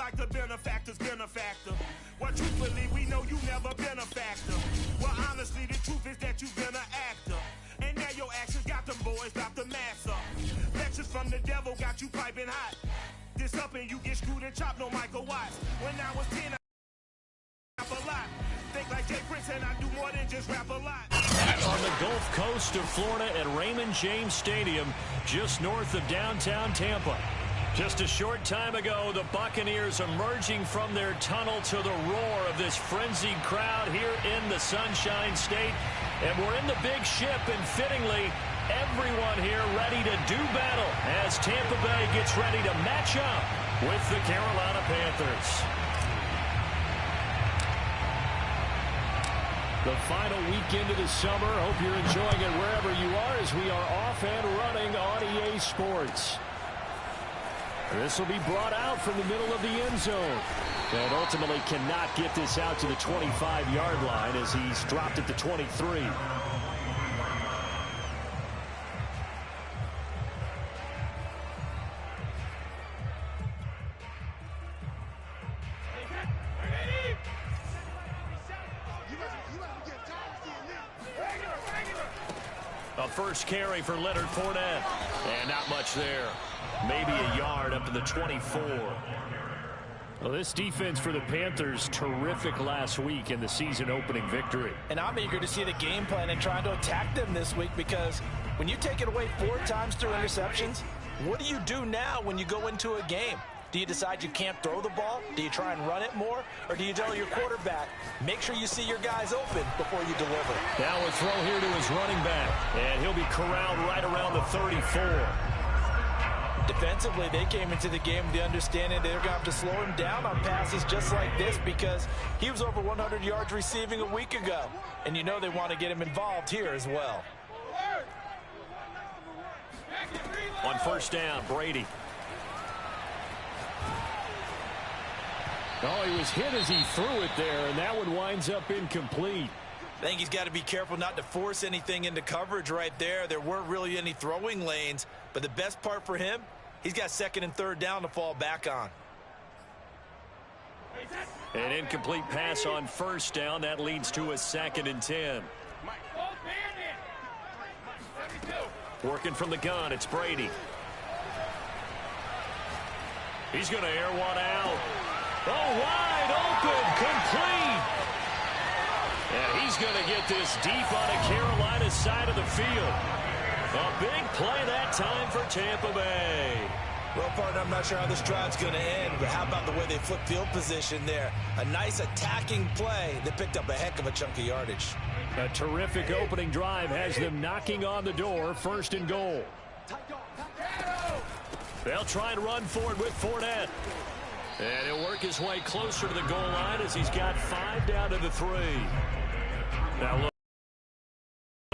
like the benefactor's benefactor. Well, truthfully, we know you never been a factor. Well, honestly, the truth is that you've been an actor. And now your actions got them boys about to mass up. Lectures from the devil got you piping hot. This up and you get screwed and chopped, no Michael Watts. When I was 10, I rap a lot. Think like Jay Prince and I do more than just rap a lot. On the Gulf Coast of Florida at Raymond James Stadium, just north of downtown Tampa. Just a short time ago, the Buccaneers emerging from their tunnel to the roar of this frenzied crowd here in the Sunshine State. And we're in the big ship, and fittingly, everyone here ready to do battle as Tampa Bay gets ready to match up with the Carolina Panthers. The final weekend of the summer. Hope you're enjoying it wherever you are as we are off and running on EA Sports. This will be brought out from the middle of the end zone. And ultimately cannot get this out to the 25-yard line as he's dropped at the 23. A first carry for Leonard Fournette. And not much there. Maybe a yard up to the 24. Well, this defense for the Panthers, terrific last week in the season opening victory. And I'm eager to see the game plan and trying to attack them this week, because when you take it away 4 times through interceptions, what do you do now when you go into a game? Do you decide you can't throw the ball? Do you try and run it more? Or do you tell your quarterback, make sure you see your guys open before you deliver? Now a throw here to his running back. And he'll be corralled right around the 34. Defensively, they came into the game with the understanding they're going to have to slow him down on passes just like this, because he was over 100 yards receiving a week ago. And you know they want to get him involved here as well. On first down, Brady. Oh, he was hit as he threw it there, and that one winds up incomplete. I think he's got to be careful not to force anything into coverage right there. There weren't really any throwing lanes, but the best part for him, he's got second and third down to fall back on. An incomplete pass on first down. That leads to a 2nd and 10. Working from the gun, it's Brady. He's going to air one out. Oh, wide open, complete. And he's going to get this deep on a Carolina side of the field. A big play that time for Tampa Bay. Well, partner, I'm not sure how this drive's going to end, but how about the way they flip field position there? A nice attacking play that picked up a heck of a chunk of yardage. A terrific opening drive has them knocking on the door, 1st and goal. They'll try and run forward with Fournette. And he'll work his way closer to the goal line as he's got 5 down to the 3. Now look,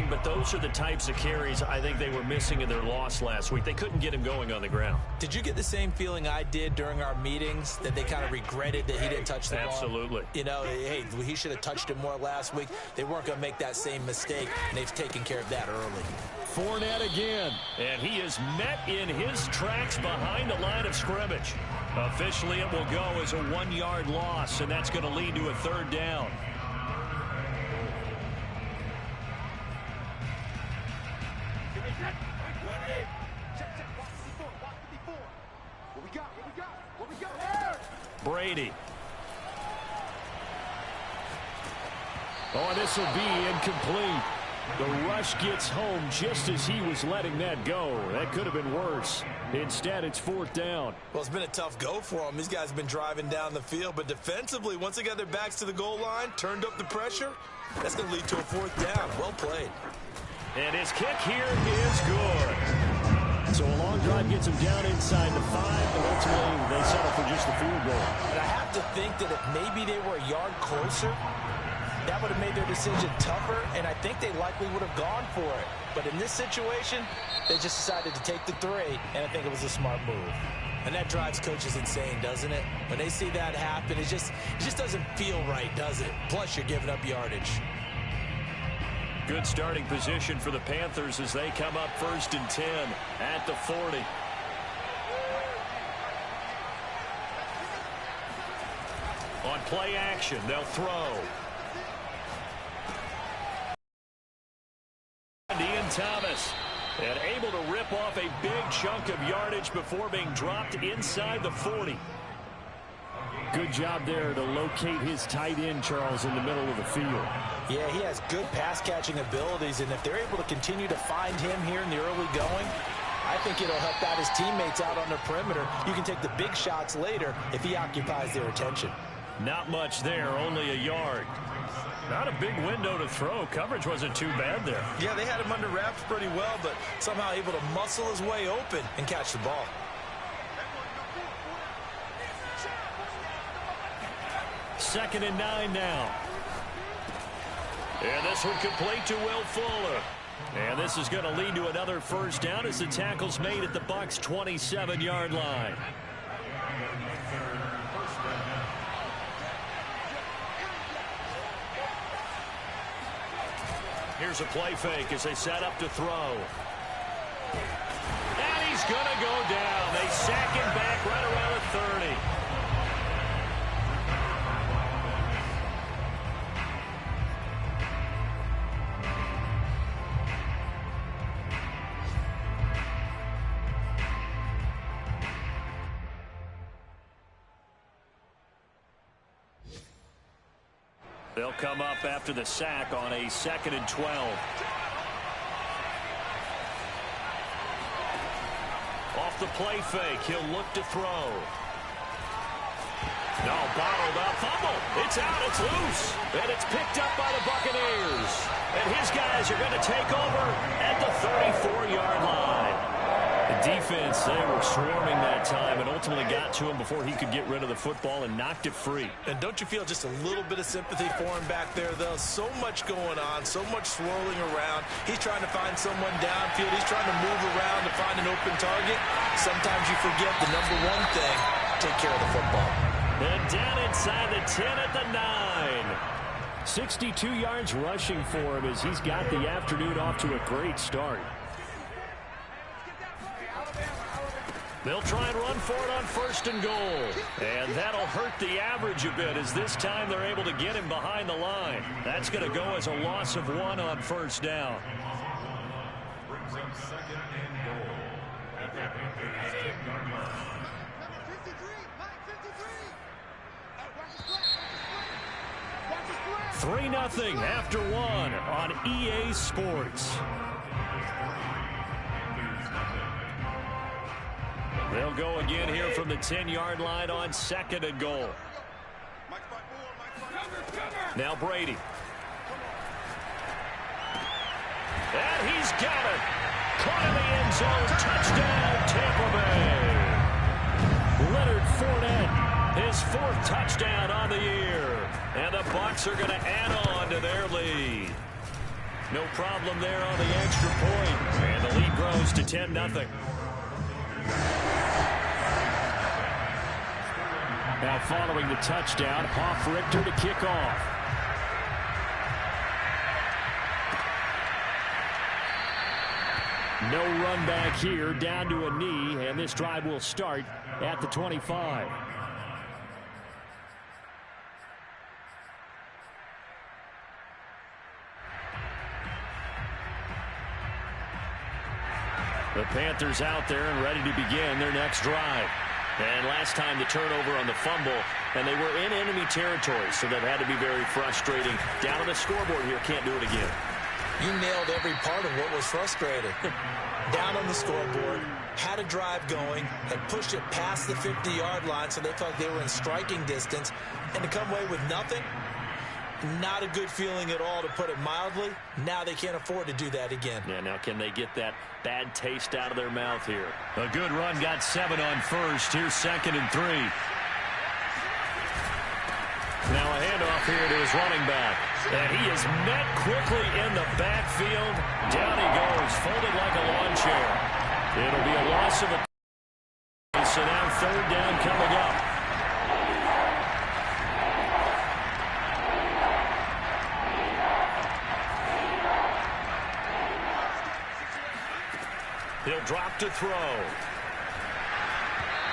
but those are the types of carries I think they were missing in their loss last week. They couldn't get him going on the ground. Did you get the same feeling I did during our meetings, that they kind of regretted that he didn't touch the ball? Absolutely. You know, hey, he should have touched it more last week. They weren't going to make that same mistake, and they've taken care of that early. Fournette again, and he is met in his tracks behind the line of scrimmage. Officially, it will go as a 1-yard loss, and that's going to lead to a 3rd down. Brady. Oh, this will be incomplete. The rush gets home just as he was letting that go. That could have been worse. Instead, it's 4th down. Well, it's been a tough go for him. These guys have been driving down the field, but defensively, once they got their backs to the goal line, turned up the pressure, that's going to lead to a 4th down. Well played. And his kick here is good. So a long drive gets him down inside the 5, but ultimately they settle for just the field goal. And I have to think that if maybe they were a yard closer, that would have made their decision tougher, and I think they likely would have gone for it. But in this situation, they just decided to take the 3, and I think it was a smart move. And that drives coaches insane, doesn't it? When they see that happen, it just doesn't feel right, does it? Plus, you're giving up yardage. Good starting position for the Panthers as they come up 1st and 10 at the 40. play action. They'll throw. Ian Thomas. And able to rip off a big chunk of yardage before being dropped inside the 40. Good job there to locate his tight end, Charles, in the middle of the field. Yeah, he has good pass-catching abilities, and if they're able to continue to find him here in the early going, I think it'll help out his teammates out on the perimeter. You can take the big shots later if he occupies their attention. Not much there, only a yard. Not a big window to throw. Coverage wasn't too bad there. Yeah, they had him under wraps pretty well, but somehow able to muscle his way open and catch the ball. Second and 9 now. And this one complete to Will Fuller. And this is going to lead to another first down as the tackle's made at the Bucs' 27-yard line. Here's a play fake as they set up to throw. And he's going to go down. They sack him back right around the 30. They'll come up after the sack on a 2nd and 12. Off the play fake, he'll look to throw. No, bottled up, fumble. It's out, it's loose. And it's picked up by the Buccaneers. And his guys are going to take over at the 34-yard line. The defense, they were swarming that time and ultimately got to him before he could get rid of the football and knocked it free. And don't you feel just a little bit of sympathy for him back there, though? So much going on, so much swirling around. He's trying to find someone downfield. He's trying to move around to find an open target. Sometimes you forget the number one thing, take care of the football. And down inside the 10 at the 9. 62 yards rushing for him as he's got the afternoon off to a great start. They'll try and run for it on 1st and goal. And that'll hurt the average a bit as this time they're able to get him behind the line. That's going to go as a loss of 1 on 1st down. Brings up 2nd and goal. At the 10-yard line. 3-0 after 1 on EA Sports. They'll go again here from the 10-yard line on 2nd and goal. Now Brady. And he's got it. Caught in the end zone. Touchdown, Tampa Bay. Leonard Fournette, his 4th touchdown on the year. And the Bucs are going to add on to their lead. No problem there on the extra point. And the lead grows to 10-0. Now following the touchdown, Hoff Richter to kick off. No run back here, down to a knee, and this drive will start at the 25. The Panthers out there and ready to begin their next drive. And last time the turnover on the fumble, and they were in enemy territory, so that had to be very frustrating. Down on the scoreboard here, can't do it again. You nailed every part of what was frustrating. Down on the scoreboard, had a drive going, had pushed it past the 50-yard line, so they felt they were in striking distance, and to come away with nothing, not a good feeling at all, to put it mildly. Now they can't afford to do that again. Yeah, now can they get that bad taste out of their mouth here? A good run, got 7 on 1st. Here's 2nd and 3. Now a handoff here to his running back. And he is met quickly in the backfield. Down he goes, folded like a lawn chair. It'll be a loss of a... So now 3rd down coming up. He'll drop to throw.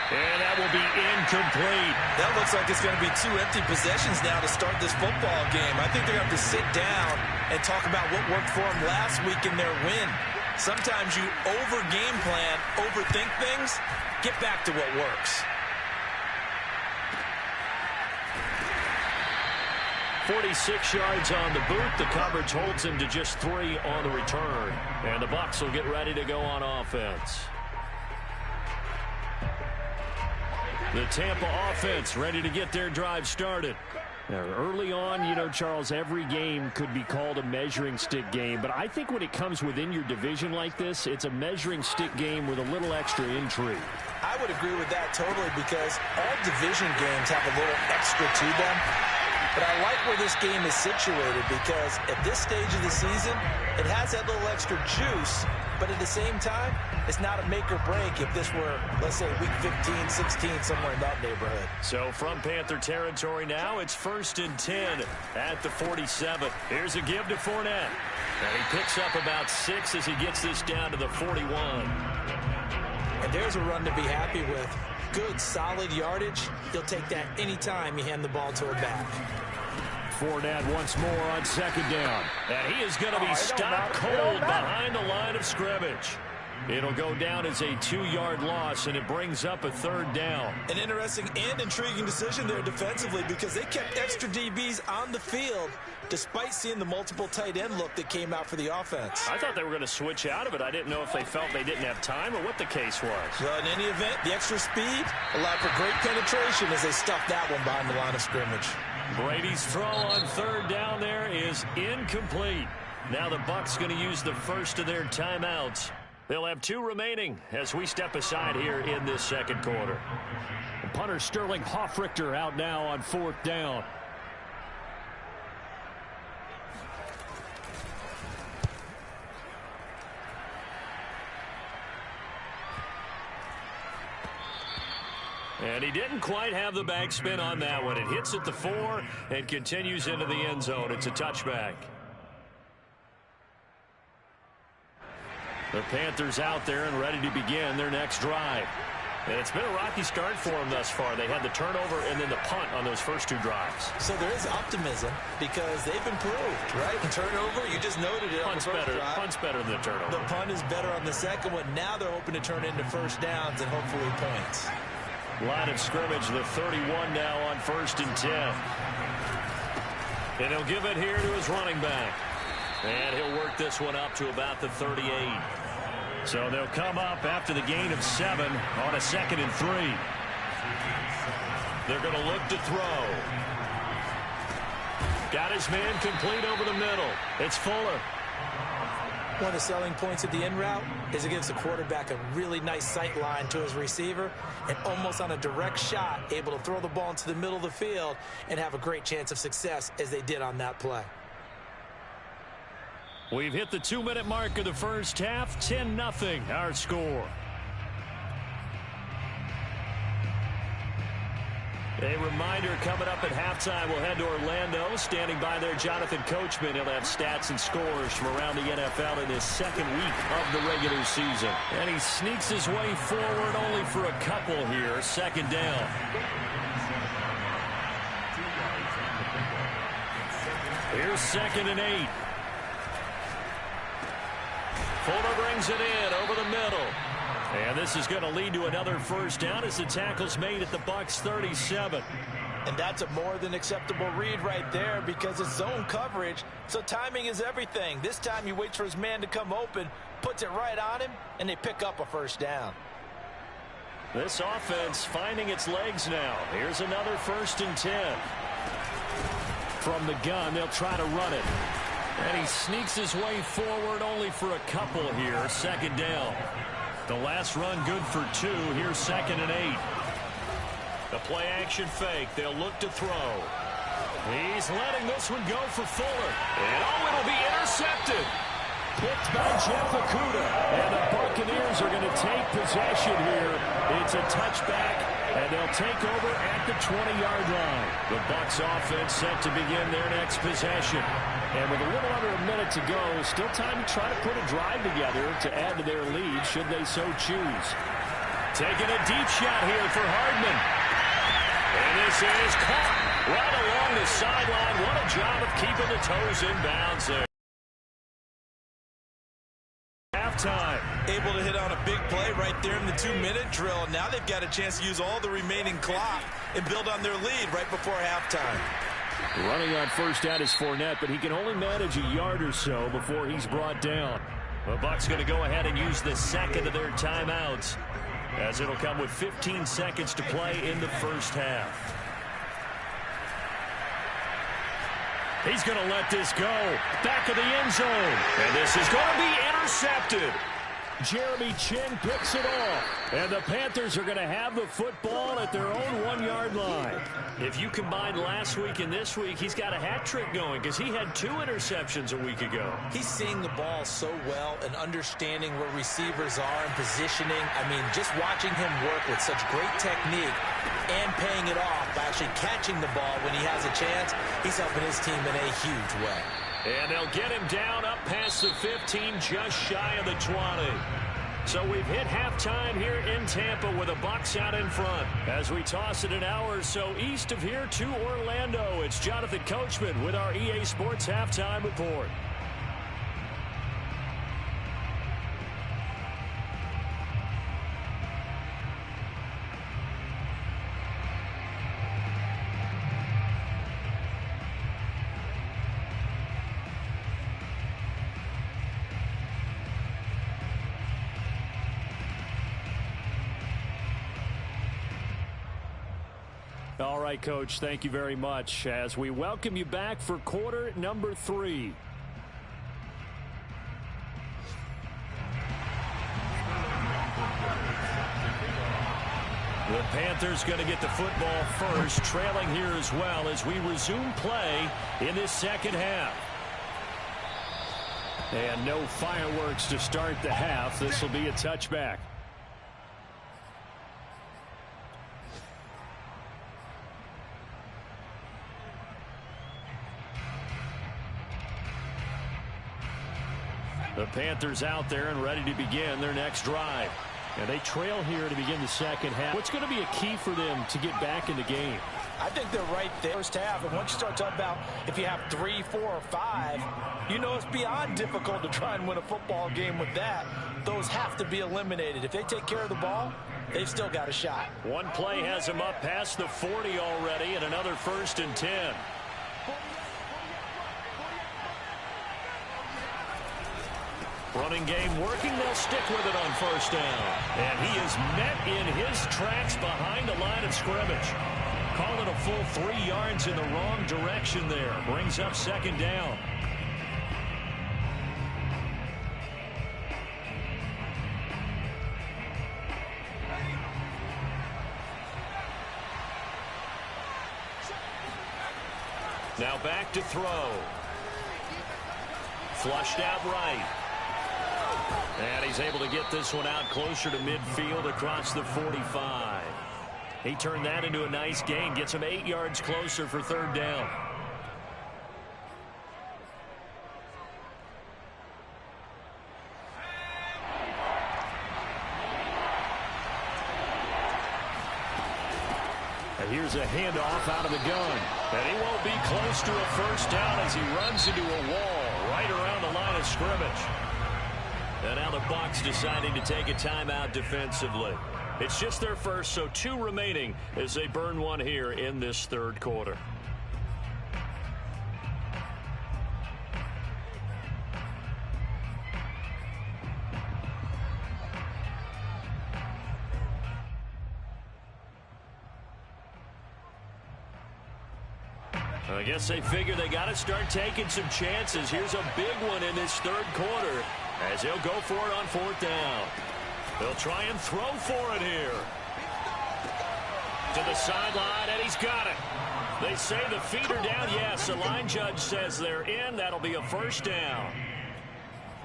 And that will be incomplete. That looks like it's going to be 2 empty possessions now to start this football game. I think they're going to have to sit down and talk about what worked for them last week in their win. Sometimes you over-game plan, overthink things, get back to what works. 46 yards on the boot. The coverage holds him to just 3 on the return. And the Bucs will get ready to go on offense. The Tampa offense ready to get their drive started. Now, early on, you know, Charles, every game could be called a measuring stick game. But I think when it comes within your division like this, it's a measuring stick game with a little extra intrigue. I would agree with that totally because all division games have a little extra to them. But I like where this game is situated because at this stage of the season, it has that little extra juice. But at the same time, it's not a make or break if this were, let's say, week 15, 16, somewhere in that neighborhood. So from Panther territory now, it's 1st and 10 at the 47. Here's a give to Fournette. And he picks up about 6 as he gets this down to the 41. And there's a run to be happy with. Good, solid yardage. He'll take that anytime you hand the ball to a back. Fournette once more on 2nd down. And he is going to be stopped cold behind the line of scrimmage. It'll go down as a 2-yard loss, and it brings up a 3rd down. An interesting and intriguing decision there defensively because they kept extra DBs on the field despite seeing the multiple tight end look that came out for the offense. I thought they were going to switch out of it. I didn't know if they felt they didn't have time or what the case was. Well, in any event, the extra speed allowed for great penetration as they stuffed that one behind the line of scrimmage. Brady's throw on 3rd down there is incomplete. Now the Bucs going to use the first of their timeouts. They'll have 2 remaining as we step aside here in this 2nd quarter. Punter Sterling Hoffrichter out now on 4th down. And he didn't quite have the backspin on that one. It hits at the 4 and continues into the end zone. It's a touchback. The Panthers out there and ready to begin their next drive. And it's been a rocky start for them thus far. They had the turnover and then the punt on those first 2 drives. So there is optimism because they've improved, right? The turnover, you just noted it. Punt's better. Punt's better than the turnover. The punt is better on the second one. Now they're hoping to turn into first downs and hopefully points. Line of scrimmage, the 31 now on 1st and 10. And he'll give it here to his running back. And he'll work this one up to about the 38. So they'll come up after the gain of 7 on a 2nd and 3. They're going to look to throw. Got his man complete over the middle. It's Fuller. One of the selling points of the in route is it gives the quarterback a really nice sight line to his receiver and almost on a direct shot able to throw the ball into the middle of the field and have a great chance of success as they did on that play. We've hit the 2-minute mark of the first half. 10-0 our score. A reminder coming up at halftime, we'll head to Orlando. Standing by there, Jonathan Coachman. He'll have stats and scores from around the NFL in his 2nd week of the regular season. And he sneaks his way forward only for a couple here. 2nd down. Here's 2nd and 8. Fuller brings it in over the middle. And this is going to lead to another first down as the tackle's made at the Bucs 37. And that's a more than acceptable read right there because it's zone coverage, so timing is everything. This time he waits for his man to come open, puts it right on him, and they pick up a first down. This offense finding its legs now. Here's another 1st and 10. From the gun, they'll try to run it. And he sneaks his way forward only for a couple here. 2nd down. The last run good for 2. Here's 2nd and 8. The play action fake. They'll look to throw. He's letting this one go for Fuller. And it'll be intercepted. Picked by Jeff Okudah. And the Buccaneers are going to take possession here. It's a touchback, and they'll take over at the 20-yard line. The Bucs offense set to begin their next possession. And with a little under a minute to go, still time to try to put a drive together to add to their lead should they so choose. Taking a deep shot here for Hardman. And this is caught right along the sideline. What a job of keeping the toes in bounds there. Halftime. Able to hit on a big play right there in the 2-minute drill. Now they've got a chance to use all the remaining clock and build on their lead right before halftime. Running on first down is Fournette, but he can only manage a yard or so before he's brought down. The Bucs going to go ahead and use the second of their timeouts, as it'll come with 15 seconds to play in the first half. He's going to let this go. Back of the end zone. And this is going to be intercepted. Jeremy Chin picks it off. And the Panthers are going to have the football at their own 1-yard line. If you combine last week and this week, he's got a hat trick going because he had 2 interceptions a week ago. He's seeing the ball so well and understanding where receivers are and positioning. I mean, just watching him work with such great technique and paying it off by actually catching the ball when he has a chance, he's helping his team in a huge way. And they'll get him down up past the 15, just shy of the 20. So we've hit halftime here in Tampa with the Bucs out in front. As we toss it an hour or so east of here to Orlando, it's Jonathan Coachman with our EA Sports Halftime Report. All right, Coach, thank you very much as we welcome you back for quarter number 3. The Panthers going to get the football first, trailing here as well as we resume play in this second half. And no fireworks to start the half. This will be a touchback. The Panthers out there and ready to begin their next drive. And they trail here to begin the second half. What's going to be a key for them to get back in the game? I think they're right there. First half, and once you start talking about if you have 3, 4, or 5, you know it's beyond difficult to try and win a football game with that. Those have to be eliminated. If they take care of the ball, they've still got a shot. One play has them up past the 40 already, and another 1st and 10. Running game working. They'll stick with it on first down. And he is met in his tracks behind the line of scrimmage. Call it a full 3 yards in the wrong direction there. Brings up second down. Now back to throw. Flushed out right. And he's able to get this one out closer to midfield across the 45. He turned that into a nice gain. Gets him 8 yards closer for third down. And here's a handoff out of the gun. And he won't be close to a first down as he runs into a wall right around the line of scrimmage. And now the Bucs deciding to take a timeout defensively. It's just their first, so 2 remaining as they burn one here in this third quarter. I guess they figure they got to start taking some chances. Here's a big one in this third quarter as he'll go for it on 4th down. They'll try and throw for it here. To the sideline, and he's got it. They say the feet are down. Yes, the line judge says they're in. That'll be a first down.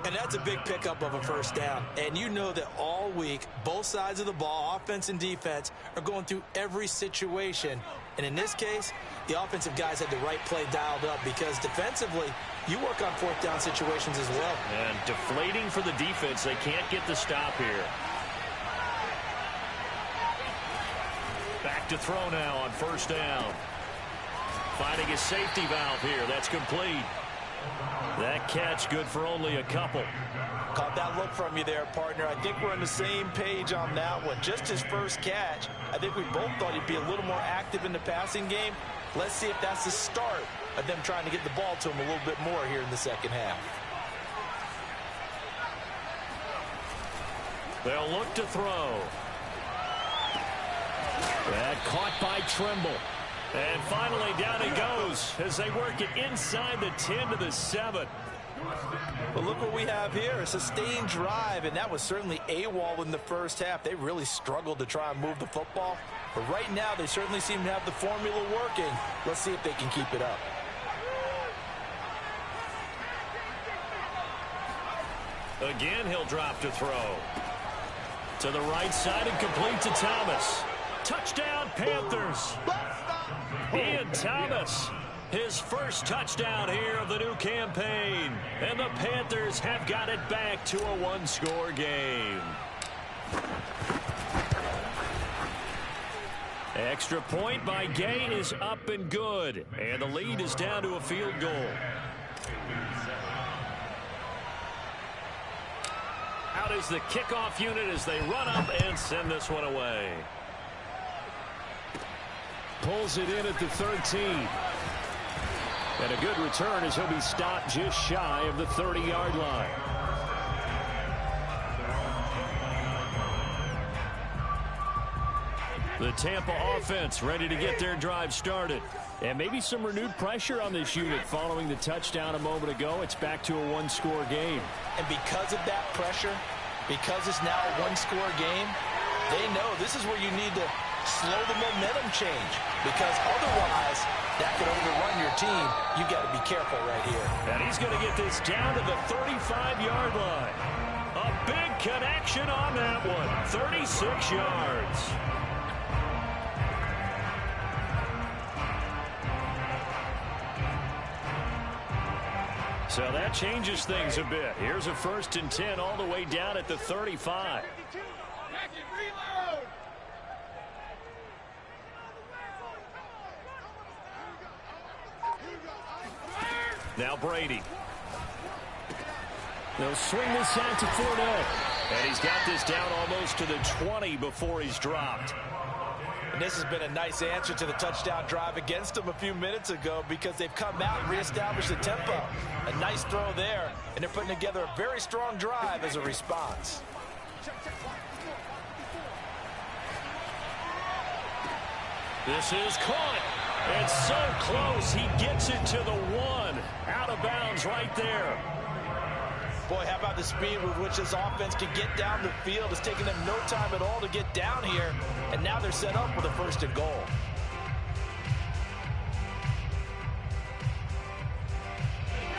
And that's a big pickup of a first down. And you know that all week, both sides of the ball, offense and defense, are going through every situation. And in this case, the offensive guys had the right play dialed up because defensively, you work on 4th down situations as well. And deflating for the defense. They can't get the stop here. Back to throw now on first down. Finding his safety valve here. That's complete. That catch good for only a couple. Caught that look from you there, partner. I think we're on the same page on that one. Just his first catch. I think we both thought he'd be a little more active in the passing game. Let's see if that's the start of them trying to get the ball to him a little bit more here in the second half. They'll look to throw. That caught by Trimble. And finally down it goes as they work it inside the 10 to the 7. But look what we have here, a sustained drive, and that was certainly AWOL in the first half. They really struggled to try and move the football. But right now, they certainly seem to have the formula working. Let's see if they can keep it up. Again, he'll drop to throw. To the right side and complete to Thomas. Touchdown, Panthers. Ian Thomas, his first touchdown here of the new campaign. And the Panthers have got it back to a one-score game. Extra point by Gay is up and good. And the lead is down to a field goal. Out is the kickoff unit as they run up and send this one away. Pulls it in at the 13. And a good return as he'll be stopped just shy of the 30-yard line. The Tampa offense ready to get their drive started. And maybe some renewed pressure on this unit following the touchdown a moment ago. It's back to a one-score game. And because of that pressure, because it's now a one-score game, they know this is where you need to slow the momentum change. Because otherwise, that could overrun your team. You've got to be careful right here. And he's going to get this down to the 35-yard line. A big connection on that one. 36 yards. So that changes things a bit. Here's a 1st and 10 all the way down at the 35. Now Brady. They'll swing this out to Fournette. And he's got this down almost to the 20 before he's dropped. And this has been a nice answer to the touchdown drive against them a few minutes ago because they've come out and reestablished the tempo. A nice throw there, and they're putting together a very strong drive as a response. This is caught. It's so close. He gets it to the 1. Out of bounds right there. Boy, how about the speed with which this offense can get down the field? It's taken them no time at all to get down here, and now they're set up with a 1st and goal.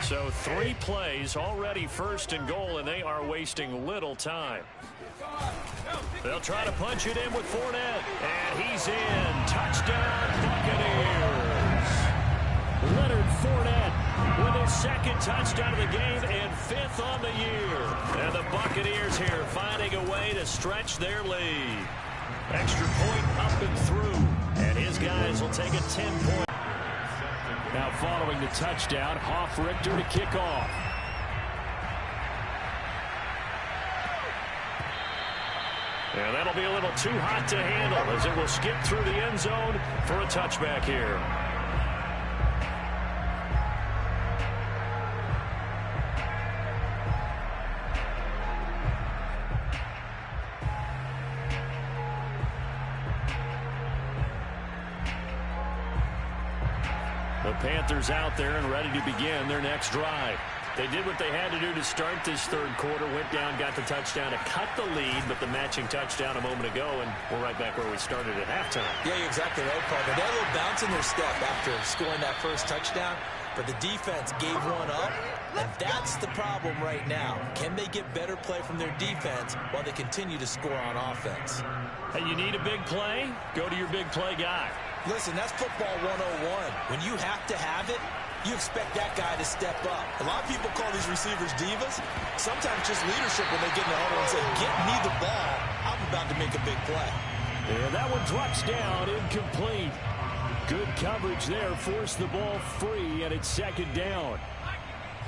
So 3 plays already 1st and goal, and they are wasting little time. They'll try to punch it in with Fournette, and he's in. Touchdown, Buccaneers. Leonard Fournette with his 2nd touchdown of the game and 5th on the year. And the Buccaneers here finding a way to stretch their lead. Extra point up and through, and his guys will take a 10-point. Now following the touchdown, Hoff-Richter to kick off. And that'll be a little too hot to handle as it will skip through the end zone for a touchback here. The Panthers out there and ready to begin their next drive. They did what they had to do to start this 3rd quarter, went down, got the touchdown to cut the lead, but the matching touchdown a moment ago, and we're right back where we started at halftime. Yeah, you're exactly right, partner. They had a little bounce in their step after scoring that first touchdown, but the defense gave one up, and that's the problem right now. Can they get better play from their defense while they continue to score on offense? Hey, you need a big play? Go to your big play guy. Listen, that's football 101. When you have to have it, you expect that guy to step up. A lot of people call these receivers divas. Sometimes just leadership when they get in the huddle and say, get me the ball. I'm about to make a big play. And that one drops down, incomplete. Good coverage there, forced the ball free, and it's second down.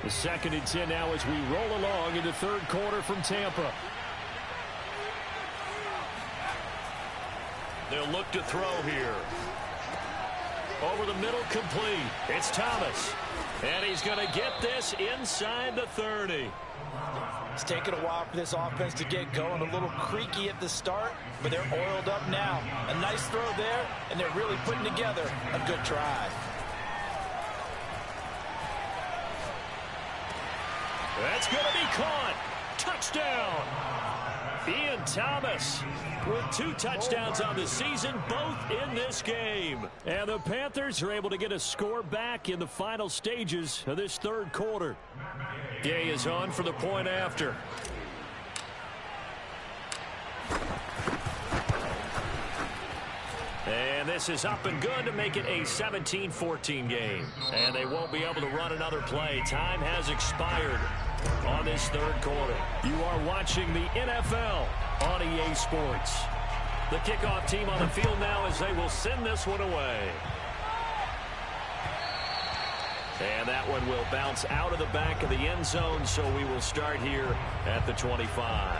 The 2nd and 10 now as we roll along in the third quarter from Tampa. They'll look to throw here. Over the middle, complete. It's Thomas. And he's going to get this inside the 30. It's taken a while for this offense to get going. A little creaky at the start, but they're oiled up now. A nice throw there, and they're really putting together a good drive. That's going to be caught. Touchdown. Ian Thomas with 2 touchdowns on the season, both in this game. And the Panthers are able to get a score back in the final stages of this third quarter. Gay is on for the point after. And this is up and good to make it a 17-14 game. And they won't be able to run another play. Time has expired on this third quarter. You are watching the NFL on EA Sports. The kickoff team on the field now as they will send this one away. And that one will bounce out of the back of the end zone, so we will start here at the 25.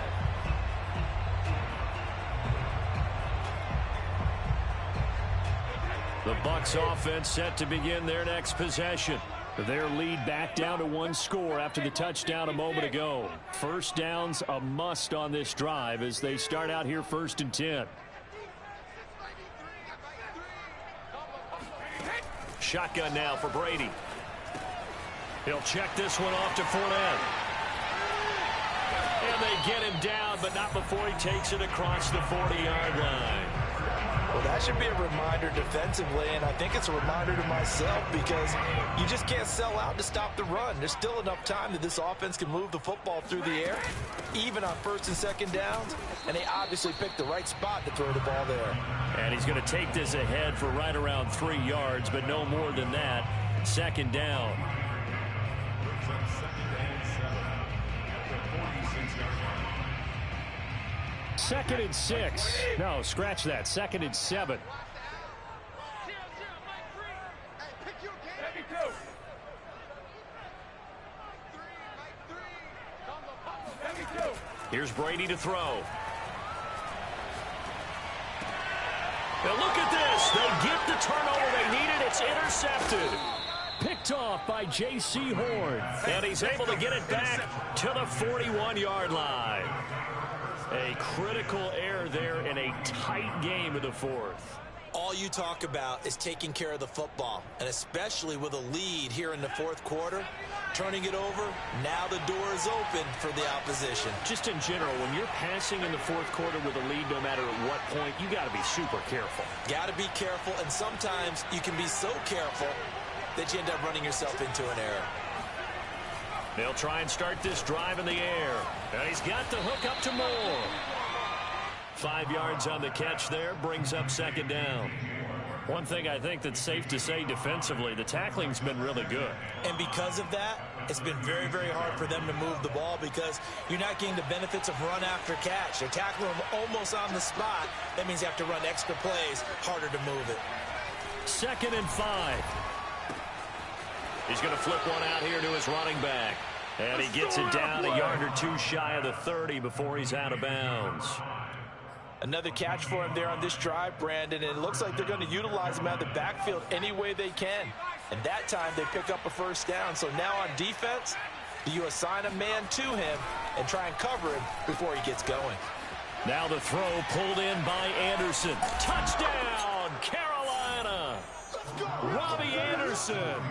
The Bucs offense set to begin their next possession. Their lead back down to 1 score after the touchdown a moment ago. First down's a must on this drive as they start out here 1st and 10. Shotgun now for Brady. He'll check this one off to Fournette. And they get him down, but not before he takes it across the 40-yard line. Well, that should be a reminder defensively, and I think it's a reminder to myself because you just can't sell out to stop the run. There's still enough time that this offense can move the football through the air, even on 1st and 2nd downs, and they obviously picked the right spot to throw the ball there. And he's going to take this ahead for right around 3 yards, but no more than that. 2nd down. 2nd and 6. No, scratch that. 2nd and 7. Here's Brady to throw. Now look at this. They get the turnover they needed. It's intercepted. Picked off by J.C. Horn. And he's able to get it back to the 41-yard line. A critical error there in a tight game of the 4th. All you talk about is taking care of the football, and especially with a lead here in the 4th quarter, turning it over, now the door is open for the opposition. Just in general, when you're passing in the 4th quarter with a lead, no matter at what point, you got to be super careful. Got to be careful, and sometimes you can be so careful that you end up running yourself into an error. They'll try and start this drive in the air. And he's got the hook up to Moore. 5 yards on the catch there, brings up 2nd down. One thing I think that's safe to say defensively, the tackling's been really good. And because of that, it's been very, very hard for them to move the ball because you're not getting the benefits of run after catch. They're tackling them almost on the spot. That means you have to run extra plays, harder to move it. 2nd and 5. He's going to flip one out here to his running back. And he gets it down a yard or 2 shy of the 30 before he's out of bounds. Another catch for him there on this drive, Brandon, and it looks like they're going to utilize him out of the backfield any way they can. And that time they pick up a 1st down. So now on defense, you assign a man to him and try and cover him before he gets going. Now the throw pulled in by Anderson. Touchdown, Carolina! Robbie Anderson,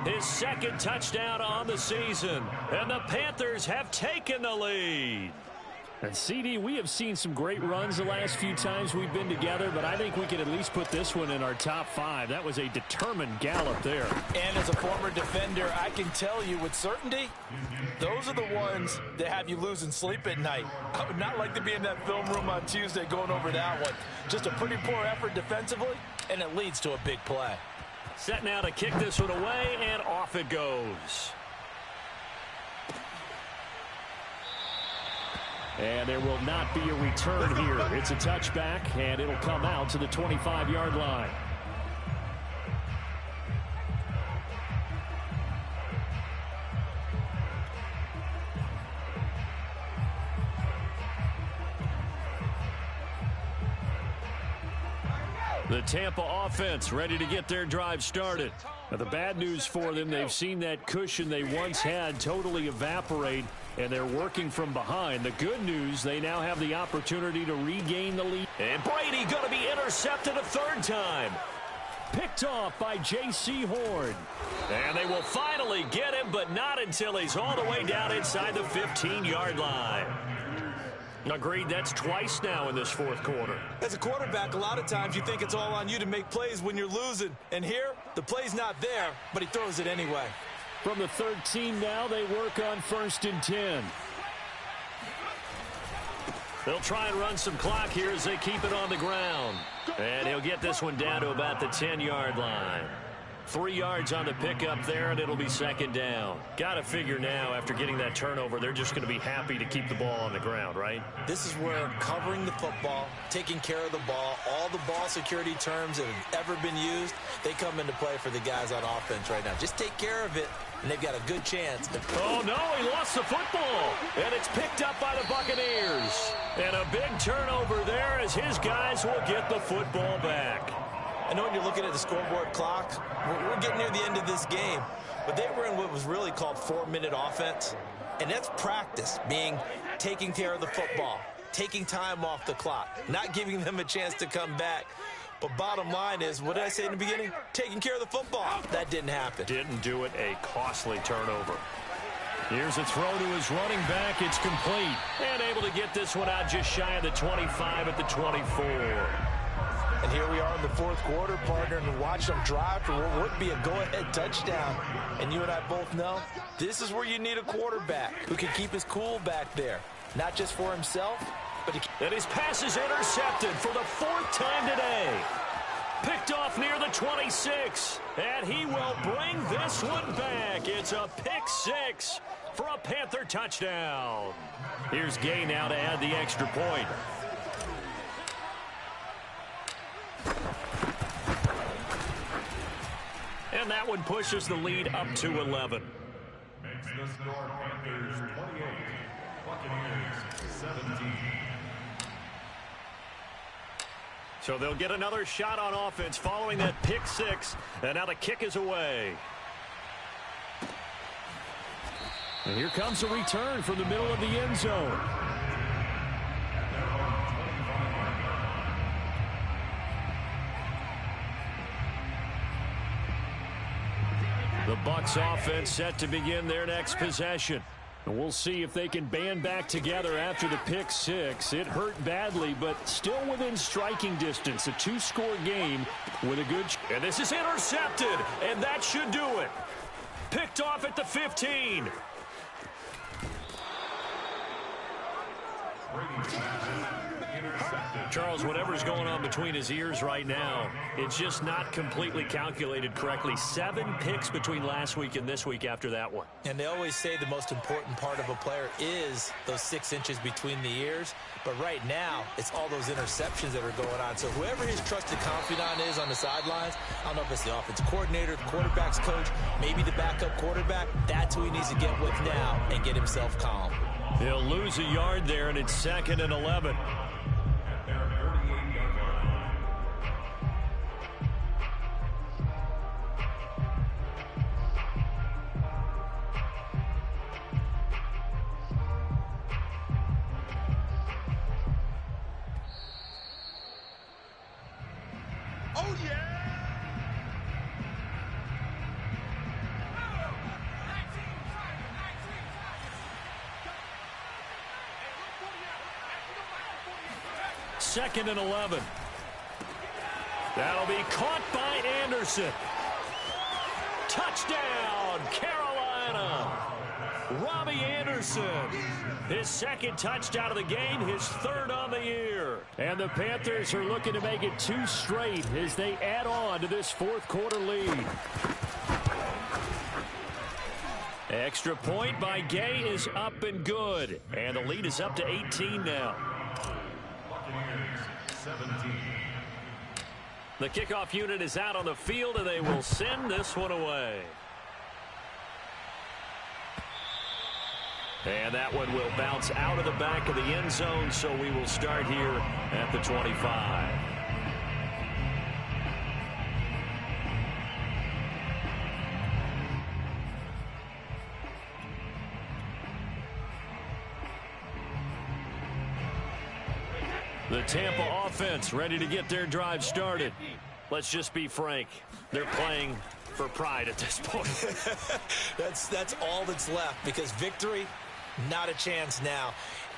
his 2nd touchdown on the season. And the Panthers have taken the lead. And CD, we have seen some great runs the last few times we've been together, but I think we can at least put this one in our top 5. That was a determined gallop there. And as a former defender, I can tell you with certainty, those are the ones that have you losing sleep at night. I would not like to be in that film room on Tuesday going over that one. Just a pretty poor effort defensively, and it leads to a big play. Set now to kick this one away, and off it goes. And there will not be a return here. It's a touchback, and it'll come out to the 25-yard line. The Tampa offense ready to get their drive started. Now, the bad news for them, they've seen that cushion they once had totally evaporate, and they're working from behind. The good news, they now have the opportunity to regain the lead. And Brady going to be intercepted a third time. Picked off by J.C. Horn. And they will finally get him, but not until he's all the way down inside the 15-yard line. Agreed, that's twice now in this fourth quarter. As a quarterback, a lot of times you think it's all on you to make plays when you're losing. And here, the play's not there, but he throws it anyway. From the 13 now, they work on 1st and 10. They'll try and run some clock here as they keep it on the ground. And he'll get this one down to about the 10-yard line. 3 yards on the pickup there, and it'll be 2nd down. Got to figure now, after getting that turnover, they're just going to be happy to keep the ball on the ground, right? This is where covering the football, taking care of the ball, all the ball security terms that have ever been used, they come into play for the guys on offense right now. Just take care of it, and they've got a good chance. Oh, no, he lost the football, and it's picked up by the Buccaneers. And a big turnover there as his guys will get the football back. I know when you're looking at the scoreboard clock, we're getting near the end of this game, but they were in what was really called 4-minute offense, and that's practice, being taking care of the football, taking time off the clock, not giving them a chance to come back. But bottom line is, what did I say in the beginning? Taking care of the football. That didn't happen. Didn't do it. A costly turnover. Here's a throw to his running back. It's complete. And able to get this one out just shy of the 25 at the 24. And here we are in the fourth quarter, partner, and watch them drive for what would be a go-ahead touchdown. And you and I both know this is where you need a quarterback who can keep his cool back there, not just for himself, but and his pass is intercepted for the 4th time today. Picked off near the 26, and he will bring this one back. It's a pick 6 for a Panther touchdown. Here's Gay now to add the extra point. And that one pushes the lead up to 11. Makes the score Panthers 28, Buccaneers 17. So they'll get another shot on offense following that pick 6. And now the kick is away. And here comes a return from the middle of the end zone. The Bucs offense set to begin their next possession. And we'll see if they can band back together after the pick 6. It hurt badly, but still within striking distance. A 2-score game with a good... And this is intercepted, and that should do it. Picked off at the 15. Charles, whatever's going on between his ears right now, it's just not completely calculated correctly. 7 picks between last week and this week after that one. And they always say the most important part of a player is those 6 inches between the ears. But right now, it's all those interceptions that are going on. So whoever his trusted confidant is on the sidelines, I don't know if it's the offensive coordinator, the quarterback's coach, maybe the backup quarterback, that's who he needs to get with now and get himself calm. He'll lose a yard there, and it's 2nd and 11. Oh, yeah! Second and 11. That'll be caught by Anderson. Touchdown, Carolina. Robbie Anderson. His 2nd touchdown of the game, his 3rd on the year. And the Panthers are looking to make it 2 straight as they add on to this 4th quarter lead. Extra point by Gay is up and good. And the lead is up to 18 now. Buccaneers 17. The kickoff unit is out on the field, and they will send this one away. And that one will bounce out of the back of the end zone, so we will start here at the 25. The Tampa offense ready to get their drive started. Let's just be frank. They're playing for pride at this point. That's all that's left, because victory, not a chance now.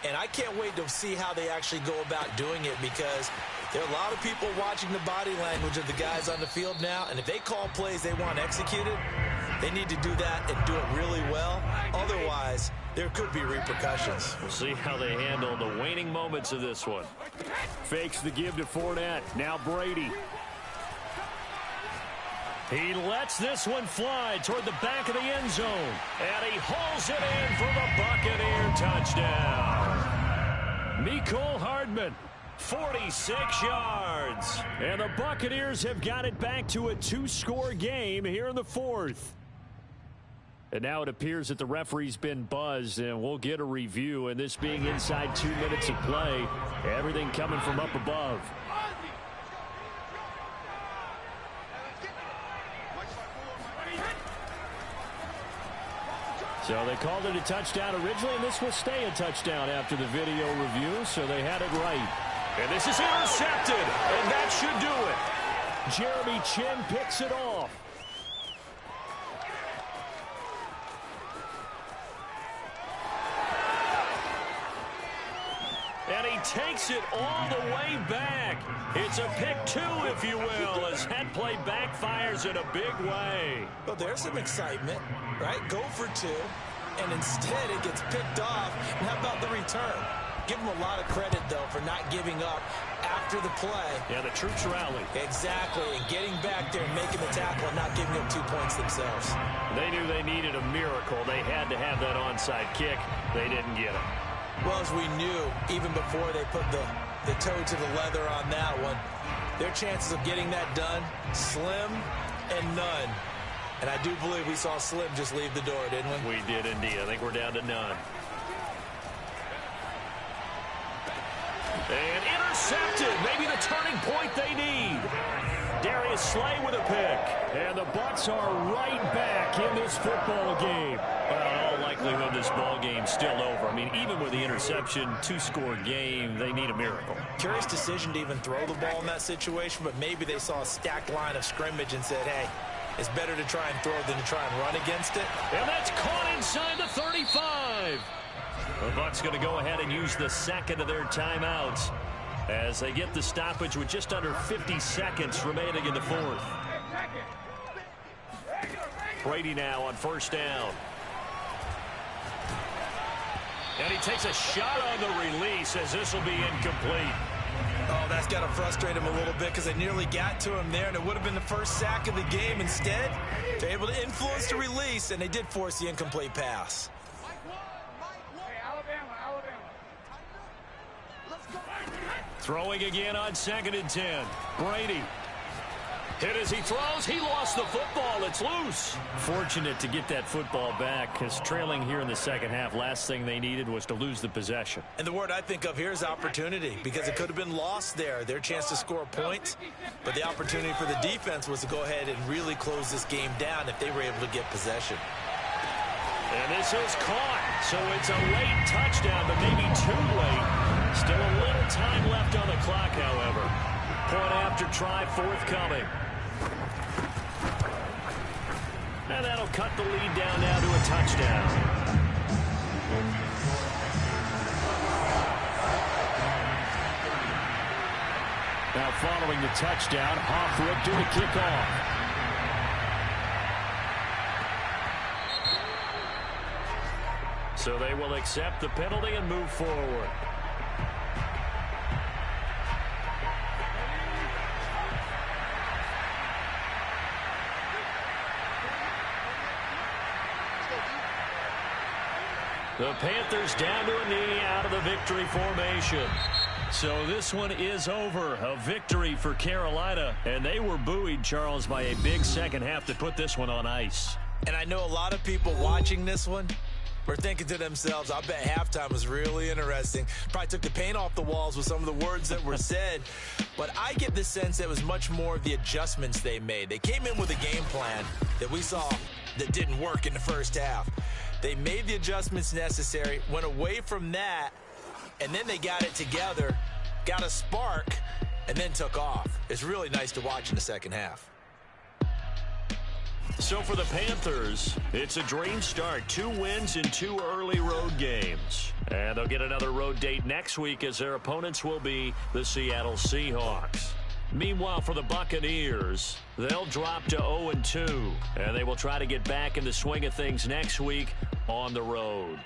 And I can't wait to see how they actually go about doing it, because there are a lot of people watching the body language of the guys on the field now, and if they call plays they want executed, they need to do that and do it really well. Otherwise, there could be repercussions. We'll see how they handle the waning moments of this one. Fakes the give to Fournette. Now Brady. He lets this one fly toward the back of the end zone. And he hauls it in for the Buccaneer touchdown. Mecole Hardman, 46 yards. And the Buccaneers have got it back to a 2-score game here in the fourth. And now it appears that the referee's been buzzed, and we'll get a review. And this being inside 2 minutes of play, everything coming from up above. So they called it a touchdown originally, and this will stay a touchdown after the video review, so they had it right. And this is intercepted, and that should do it. Jeremy Chin picks it off. And he takes it all the way back. It's a pick two, if you will, as that play backfires in a big way. Well, there's some excitement, right? Go for two, and instead it gets picked off. And how about the return? Give them a lot of credit, though, for not giving up after the play. Yeah, the troops rally. Exactly, and getting back there and making the tackle and not giving up 2 points themselves. They knew they needed a miracle. They had to have that onside kick. They didn't get it. Well, as we knew, even before they put the toe to the leather on that one, their chances of getting that done, slim and none. And I do believe we saw Slim just leave the door, didn't we? We did indeed. I think we're down to none. And intercepted. Maybe the turning point they need. Darius Slay with a pick. And the Bucs are right back in this football game. Well, in all likelihood, this ball game's still over. I mean, even with the interception, 2-score game, they need a miracle. Curious decision to even throw the ball in that situation, but maybe they saw a stacked line of scrimmage and said, hey, it's better to try and throw than to try and run against it. And that's caught inside the 35. The Bucs going to go ahead and use the second of their timeouts as they get the stoppage with just under 50 seconds remaining in the fourth. Brady now on first down. And he takes a shot on the release as this will be incomplete. Oh, that's got to frustrate him a little bit because they nearly got to him there, and it would have been the first sack of the game. Instead, they're able to influence the release, and they did force the incomplete pass. Throwing again on 2nd and 10. Brady. Hit as he throws. He lost the football. It's loose. Fortunate to get that football back, because trailing here in the second half, last thing they needed was to lose the possession. And the word I think of here is opportunity, because it could have been lost there. Their chance to score points, but the opportunity for the defense was to go ahead and really close this game down if they were able to get possession. And this is caught. So it's a late touchdown, but maybe too late. Still a little time left on the clock, however. Point after try forthcoming. And that'll cut the lead down now to a touchdown. Now following the touchdown, Hofrick to the kickoff. So they will accept the penalty and move forward. The Panthers down to a knee out of the victory formation. So this one is over. A victory for Carolina. And they were buoyed, Charles, by a big second half to put this one on ice. And I know a lot of people watching this one were thinking to themselves, I bet halftime was really interesting. Probably took the paint off the walls with some of the words that were said. But I get the sense that it was much more of the adjustments they made. They came in with a game plan that we saw that didn't work in the first half. They made the adjustments necessary, went away from that, and then they got it together, got a spark, and then took off. It's really nice to watch in the second half. So for the Panthers, it's a dream start. 2 wins in 2 early road games. And they'll get another road date next week as their opponents will be the Seattle Seahawks. Meanwhile, for the Buccaneers, they'll drop to 0-2, and they will try to get back in the swing of things next week on the road.